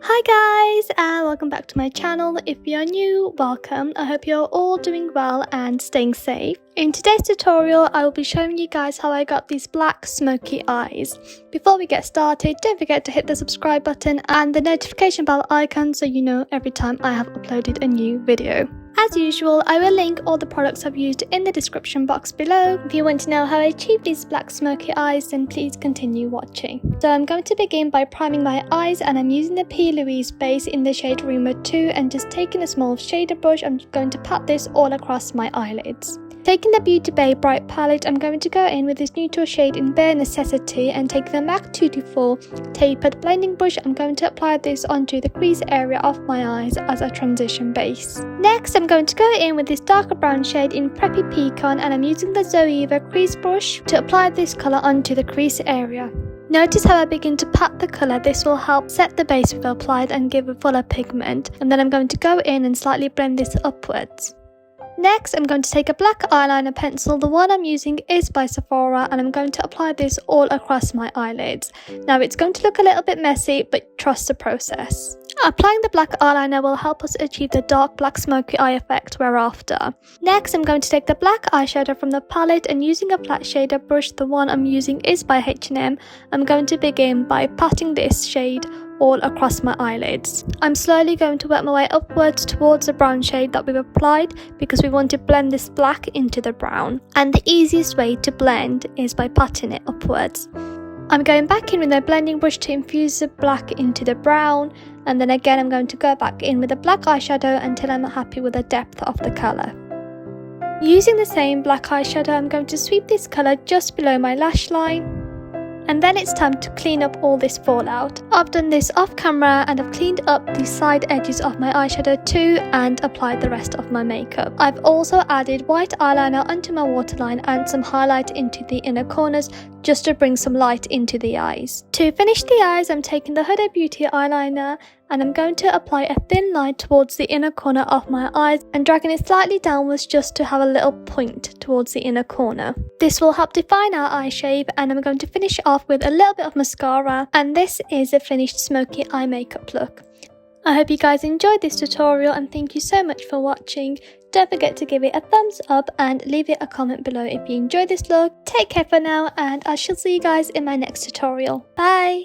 Hi guys and welcome back to my channel. If you're new, welcome. I hope you're all doing well and staying safe. In today's tutorial, I will be showing you guys how I got these black smoky eyes. Before we get started, don't forget to hit the subscribe button and the notification bell icon so you know every time I have uploaded a new video. As usual, I will link all the products I've used in the description box below. If you want to know how I achieved these black smoky eyes, then please continue watching. So I'm going to begin by priming my eyes, and I'm using the P. Louise base in the shade Rumor 2, and just taking a small shader brush, I'm going to pat this all across my eyelids. Taking the Beauty Bay Bright palette, I'm going to go in with this neutral shade in Bare Necessity, and taking the MAC 224 tapered blending brush, I'm going to apply this onto the crease area of my eyes as a transition base. Next, I'm going to go in with this darker brown shade in Preppy Pecan, and I'm using the Zoeva crease brush to apply this colour onto the crease area. Notice how I begin to pat the colour. This will help set the base we've applied and give a fuller pigment. And then I'm going to go in and slightly blend this upwards. Next, I'm going to take a black eyeliner pencil. The one I'm using is by Sephora, and I'm going to apply this all across my eyelids. Now, it's going to look a little bit messy, but trust the process. Applying the black eyeliner will help us achieve the dark black smoky eye effect we're after. Next, I'm going to take the black eyeshadow from the palette, and using a flat shader brush, the one I'm using is by H&M, I'm going to begin by patting this shade all across my eyelids. I'm slowly going to work my way upwards towards the brown shade that we've applied, because we want to blend this black into the brown. And the easiest way to blend is by patting it upwards. I'm going back in with my blending brush to infuse the black into the brown, and then again I'm going to go back in with the black eyeshadow until I'm happy with the depth of the colour. Using the same black eyeshadow, I'm going to sweep this colour just below my lash line. And then it's time to clean up all this fallout. I've done this off camera, and I've cleaned up the side edges of my eyeshadow too and applied the rest of my makeup. I've also added white eyeliner onto my waterline and some highlight into the inner corners just to bring some light into the eyes. To finish the eyes, I'm taking the Huda Beauty eyeliner, and I'm going to apply a thin line towards the inner corner of my eyes and dragging it slightly downwards just to have a little point towards the inner corner. This will help define our eye shape, and I'm going to finish off with a little bit of mascara, and this is a finished smoky eye makeup look. I hope you guys enjoyed this tutorial, and thank you so much for watching. Don't forget to give it a thumbs up and leave it a comment below if you enjoyed this look. Take care for now, and I shall see you guys in my next tutorial. Bye!